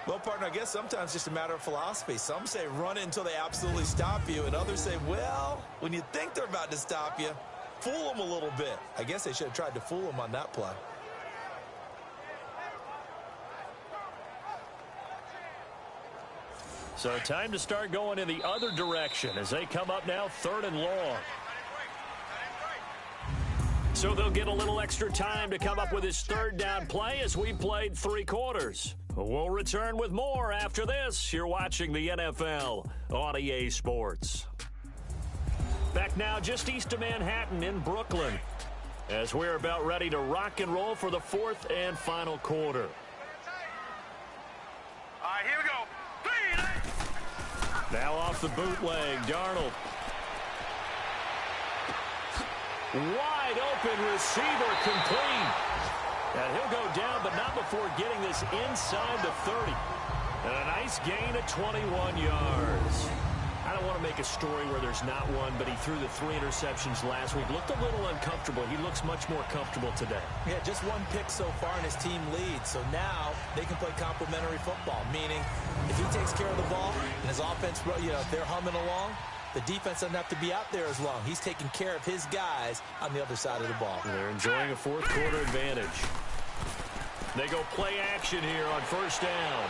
[SPEAKER 2] Well, partner, I guess sometimes it's just a matter of philosophy. Some say run it until they absolutely stop you, and others say, well, when you think they're about to stop you, fool them a little bit. I guess they should have tried to fool them on that play.
[SPEAKER 1] So time to start going in the other direction as they come up now 3rd and long. So they'll get a little extra time to come up with his 3rd down play as we played 3 quarters. We'll return with more after this. You're watching the NFL on EA Sports. Back now just east of Manhattan in Brooklyn as we're about ready to rock and roll for the 4th and final quarter.
[SPEAKER 3] All right, here we go. 3, 9.
[SPEAKER 1] Now off the bootleg, Darnold. Wide open receiver complete. And he'll go down, but not before getting this inside the 30. And a nice gain of 21 yards. I don't want to make a story where there's not one, but he threw the 3 interceptions last week. Looked a little uncomfortable. He looks much more comfortable today.
[SPEAKER 2] Yeah, just 1 pick so far, and his team leads. So now they can play complementary football, meaning if he takes care of the ball and his offense, if they're humming along, The defense doesn't have to be out there as long. He's taking care of his guys on the other side of the ball.
[SPEAKER 1] They're enjoying a fourth quarter advantage. They go play action here on first down.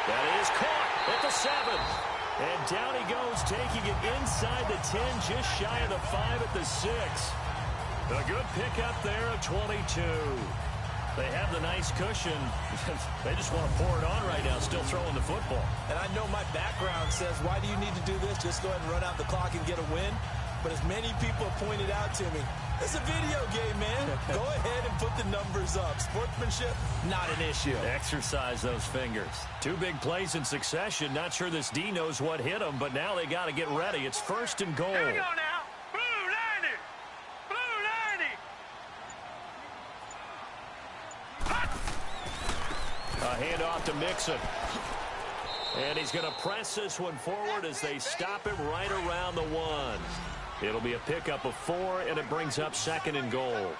[SPEAKER 1] That is caught at the 7. And down he goes, taking it inside the 10, just shy of the 5 at the 6. A good pickup there of 22. They have the nice cushion. They just want to pour it on right now, still throwing the football.
[SPEAKER 2] And I know my background says, why do you need to do this? Just go ahead and run out the clock and get a win. But as many people have pointed out to me, it's a video game, man. Go ahead and put the numbers up. Sportsmanship, not an issue.
[SPEAKER 1] Exercise those fingers. 2 big plays in succession. Not sure this D knows what hit him, but now they got to get ready. It's first and goal.
[SPEAKER 3] Here we go now. Blue 90. Blue 90.
[SPEAKER 1] A handoff to Mixon. And he's going to press this one forward as they stop him right around the 1. It'll be a pickup of 4, and it brings up second and goal.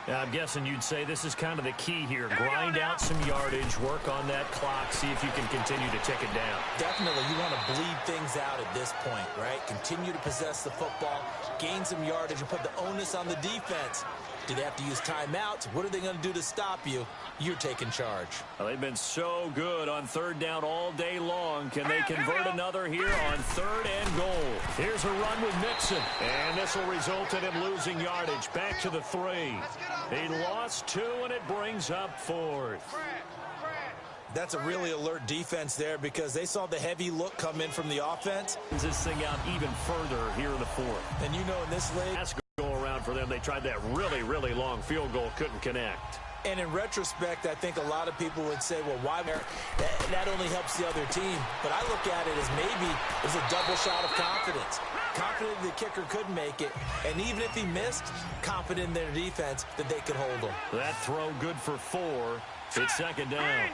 [SPEAKER 1] Now, I'm guessing you'd say this is kind of the key here. Grind out some yardage, work on that clock, see if you can continue to tick it down.
[SPEAKER 2] Definitely, you want to bleed things out at this point, right? Continue to possess the football, gain some yardage, and put the onus on the defense. Do they have to use timeouts? What are they going to do to stop you? You're taking charge.
[SPEAKER 1] Well, they've been so good on third down all day long. Can they convert another here on third and goal? Here's a run with Mixon. And this will result in him losing yardage. Back to the 3. He lost 2, and it brings up 4th.
[SPEAKER 2] That's a really alert defense there because they saw the heavy look come in from the offense.
[SPEAKER 1] This thing out even further here in the 4th.
[SPEAKER 2] And you know in this league,
[SPEAKER 1] That's go around for them. They tried that really long field goal. Couldn't connect.
[SPEAKER 2] and in retrospect, I think a lot of people would say, well, why? That only helps the other team. But I look at it as maybe it was a double shot of confidence. Confident the kicker could make it, and even if he missed, confident in their defense that they could hold him.
[SPEAKER 1] That throw good for 4. It's second down.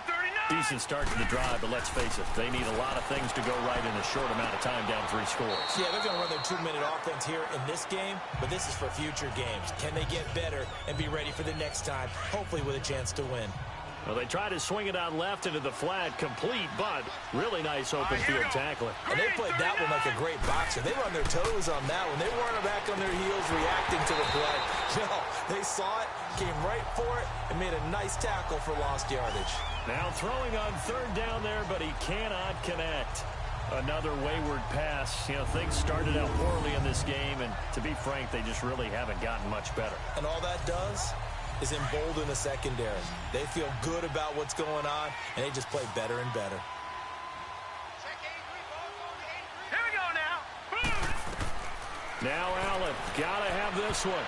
[SPEAKER 1] Decent start to the drive, but let's face it, they need a lot of things to go right in a short amount of time, down 3 scores.
[SPEAKER 2] Yeah, they're going to run their 2-minute offense here in this game, but this is for future games. Can they get better and be ready for the next time, hopefully with a chance to win?
[SPEAKER 1] Well, they tried to swing it out left into the flat, complete, but really nice open field tackling.
[SPEAKER 2] And they played that one like a great boxer. They were on their toes on that one. They weren't back on their heels reacting to the play. No, they saw it, came right for it, and made a nice tackle for lost yardage.
[SPEAKER 1] Now throwing on third down there, but he cannot connect. Another wayward pass. You know, things started out poorly in this game, and to be frank, they just really haven't gotten much better.
[SPEAKER 2] And all that does is embolden the secondary. They feel good about what's going on, and they just play better and better.
[SPEAKER 3] Here we go now.
[SPEAKER 1] Now Allen, gotta have this one.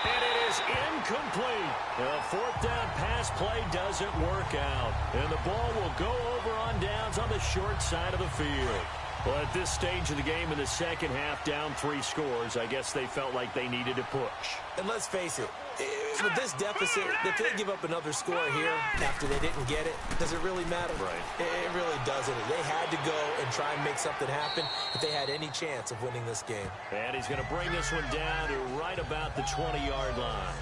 [SPEAKER 1] And it is incomplete. The fourth down pass play doesn't work out. And the ball will go over on downs on the short side of the field. Well, at this stage of the game in the second half, down 3 scores, I guess they felt like they needed to push.
[SPEAKER 2] And let's face it, with this deficit, if they give up another score here after they didn't get it, does it really matter?
[SPEAKER 1] Right.
[SPEAKER 2] It really doesn't. They had to go and try and make something happen if they had any chance of winning this game.
[SPEAKER 1] And he's going to bring this one down to right about the 20-yard line.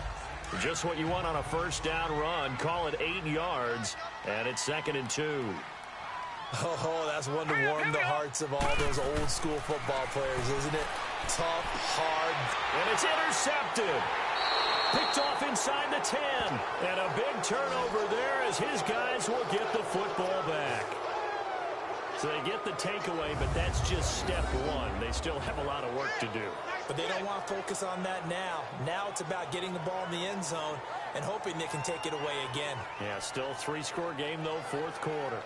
[SPEAKER 1] Just what you want on a first down run. Call it 8 yards, and it's 2nd and 2.
[SPEAKER 2] Oh, that's one to warm the hearts of all those old school football players, isn't it? Tough, hard.
[SPEAKER 1] And it's intercepted. Picked off inside the 10. And a big turnover there as his guys will get the football back. So they get the takeaway, but that's just step 1. They still have a lot of work to do.
[SPEAKER 2] But they don't want to focus on that now. Now it's about getting the ball in the end zone and hoping they can take it away again.
[SPEAKER 1] Yeah, still 3-score game, though, 4th quarter.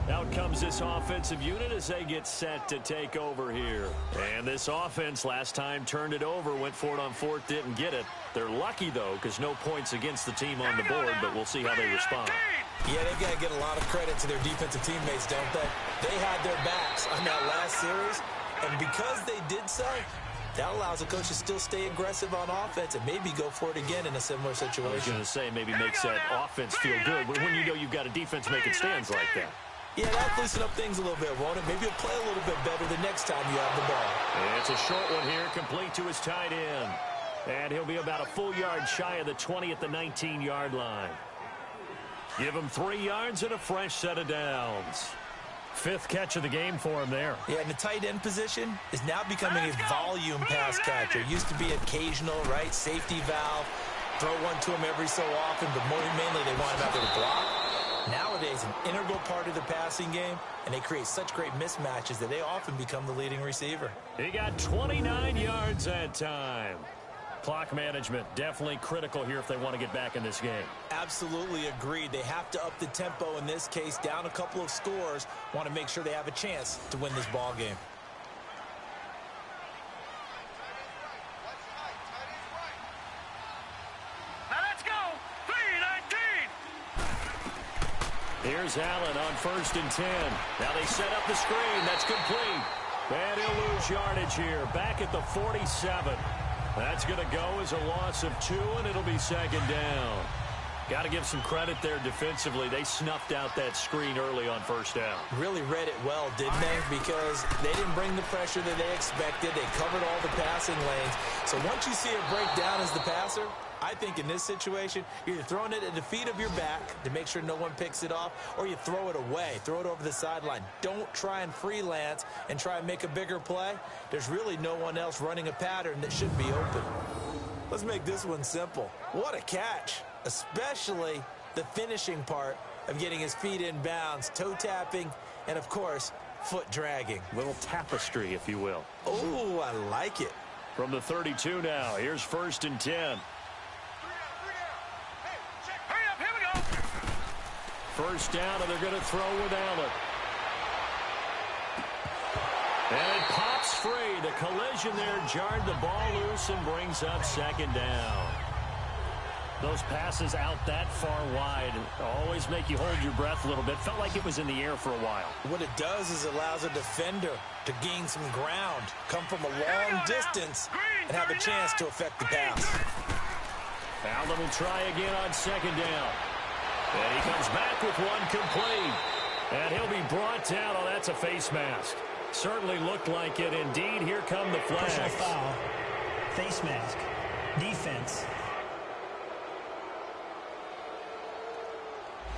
[SPEAKER 1] Out comes this offensive unit as they get set to take over here. And this offense last time turned it over, went for it on 4th, didn't get it. They're lucky, though, because no points against the team on the board, but we'll see how they respond.
[SPEAKER 2] Yeah, they've got to get a lot of credit to their defensive teammates, don't they? They had their backs on that last series, and because they did so, that allows the coach to still stay aggressive on offense and maybe go for it again in a similar situation.
[SPEAKER 1] I was going to say maybe makes that offense feel good, but when you know you've got a defense making stands like that.
[SPEAKER 2] Yeah, that'll loosen up things a little bit, won't it? Maybe he'll play a little bit better the next time you have the ball.
[SPEAKER 1] And it's a short one here, complete to his tight end. And he'll be about a full yard shy of the 20 at the 19-yard line. Give him 3 yards and a fresh set of downs. 5th catch of the game for him there.
[SPEAKER 2] Yeah, and the tight end position is now becoming a volume pass catcher. Used to be occasional, right? Safety valve. Throw one to him every so often, but mainly they want him out there to block. Nowadays, an integral part of the passing game, and they create such great mismatches that they often become the leading receiver.
[SPEAKER 1] He got 29 yards that time. Clock management definitely critical here if they want to get back in this game.
[SPEAKER 2] Absolutely agreed. They have to up the tempo in this case, down a couple of scores. Want to make sure they have a chance to win this ball game.
[SPEAKER 3] Now let's go. 3-19.
[SPEAKER 1] Here's Allen on 1st and 10. Now they set up the screen. That's complete. And he'll lose yardage here. Back at the 47. That's going to go as a loss of 2, and it'll be 2nd down. Got to give some credit there defensively. They snuffed out that screen early on 1st down.
[SPEAKER 2] Really read it well, didn't they? Because they didn't bring the pressure that they expected. They covered all the passing lanes. So once you see it break down as the passer, I think in this situation, you're either throwing it at the feet of your back to make sure no one picks it off, or you throw it away, throw it over the sideline. Don't try and freelance and try and make a bigger play. There's really no one else running a pattern that should be open. Let's make this one simple. What a catch, especially the finishing part of getting his feet in bounds, toe tapping, and of course, foot dragging.
[SPEAKER 1] Little tapestry, if you will.
[SPEAKER 2] Oh, I like it.
[SPEAKER 1] From the 32 now, here's 1st and 10. First down, and they're going to throw with Allen. And it pops free. The collision there jarred the ball loose and brings up 2nd down. Those passes out that far wide always make you hold your breath a little bit. Felt like it was in the air for a while.
[SPEAKER 2] What it does is it allows a defender to gain some ground, come from a long distance, and have a chance to affect the pass.
[SPEAKER 1] Allen will try again on 2nd down. And he comes back with one complete. And he'll be brought down. Oh, that's a face mask. Certainly looked like it. Indeed, here come the flags.
[SPEAKER 4] Personal foul. Face mask. Defense.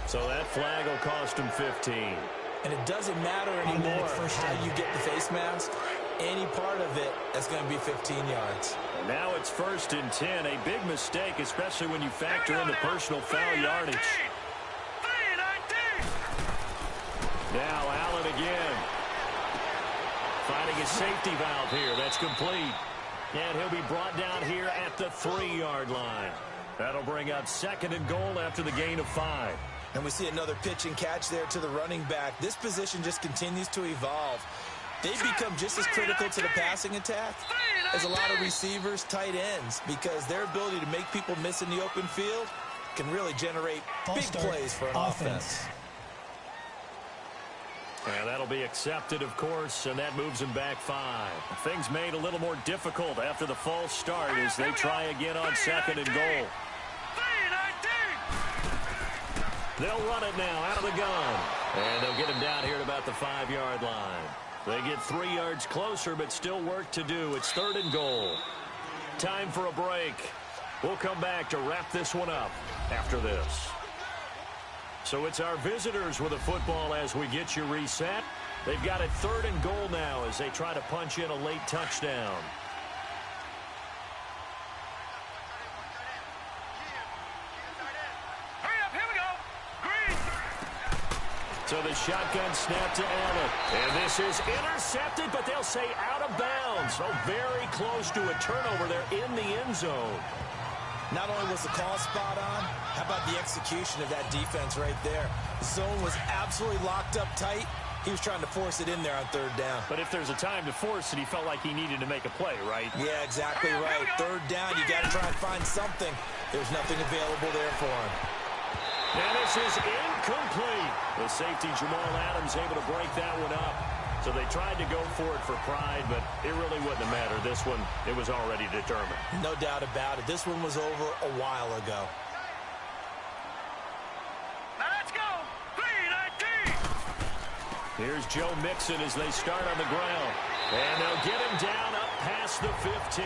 [SPEAKER 1] So that flag will cost him 15.
[SPEAKER 2] And it doesn't matter anymore how you get the face mask. Any part of it, that's going to be 15 yards.
[SPEAKER 1] And now it's 1st and 10. A big mistake, especially when you factor in the personal foul yardage. Now Allen again. Finding a safety valve here. That's complete. And he'll be brought down here at the 3-yard line. That'll bring up 2nd and goal after the gain of 5.
[SPEAKER 2] And we see another pitch and catch there to the running back. This position just continues to evolve. They become just as critical to the passing attack as a lot of receivers, tight ends, because their ability to make people miss in the open field can really generate big plays for an offense.
[SPEAKER 1] And that'll be accepted, of course, and that moves him back 5. Things made a little more difficult after the false start as they try again on 2nd and goal. They'll run it now out of the gun. And they'll get him down here at about the 5-yard line. They get 3 yards closer, but still work to do. It's 3rd and goal. Time for a break. We'll come back to wrap this one up after this. So it's our visitors with the football as we get you reset. They've got it 3rd and goal now as they try to punch in a late touchdown. So the shotgun snap to Allen. And this is intercepted, but they'll say out of bounds. So very close to a turnover there in the end zone.
[SPEAKER 2] Not only was the call spot on, how about the execution of that defense right there? The zone was absolutely locked up tight. He was trying to force it in there on 3rd down.
[SPEAKER 1] But if there's a time to force it, he felt like he needed to make a play, right?
[SPEAKER 2] Yeah, exactly right. 3rd down, you got to try and find something. There's nothing available there for him.
[SPEAKER 1] And this is incomplete. The safety, Jamal Adams, able to break that one up. So they tried to go for it for pride, but it really wouldn't have mattered. This one, it was already determined.
[SPEAKER 2] No doubt about it. This one was over a while ago.
[SPEAKER 3] Now let's go. 3-19.
[SPEAKER 1] Here's Joe Mixon as they start on the ground. And they'll get him down up past the 15.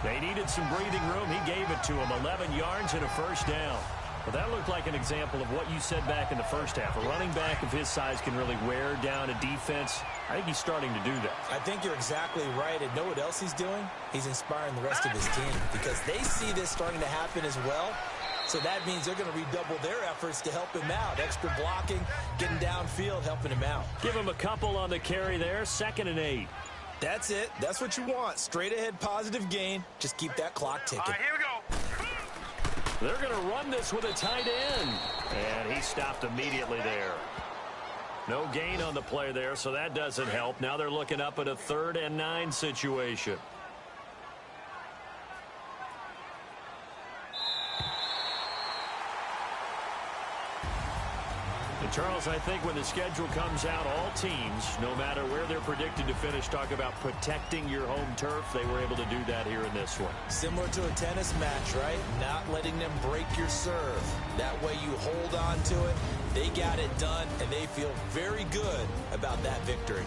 [SPEAKER 1] They needed some breathing room. He gave it to them. 11 yards and a first down. Well, that looked like an example of what you said back in the first half. A running back of his size can really wear down a defense. I think he's starting to do that.
[SPEAKER 2] I think you're exactly right. And know what else he's doing? He's inspiring the rest of his team because they see this starting to happen as well. So that means they're going to redouble their efforts to help him out. Extra blocking, getting downfield, helping him out.
[SPEAKER 1] Give him a couple on the carry there. 2nd and 8.
[SPEAKER 2] That's it. That's what you want. Straight ahead positive gain. Just keep that clock ticking.
[SPEAKER 3] All right, here we go.
[SPEAKER 1] They're going to run this with a tight end. And he stopped immediately there. No gain on the play there, so that doesn't help. Now they're looking up at a 3rd and 9 situation. And Charles, I think when the schedule comes out, all teams, no matter where they're predicted to finish, talk about protecting your home turf. They were able to do that here in this one.
[SPEAKER 2] Similar to a tennis match, right? Not letting them break your serve. That way you hold on to it. They got it done, and they feel very good about that victory.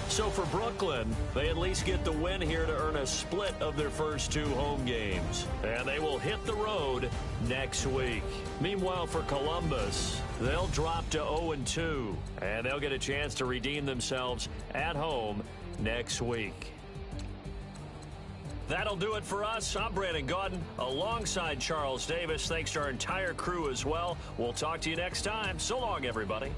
[SPEAKER 1] So for Brooklyn, they at least get the win here to earn a split of their first 2 home games. And they will hit the road next week. Meanwhile, for Columbus, they'll drop to 0-2. And they'll get a chance to redeem themselves at home next week. That'll do it for us. I'm Brandon Gaudin alongside Charles Davis. Thanks to our entire crew as well. We'll talk to you next time. So long, everybody.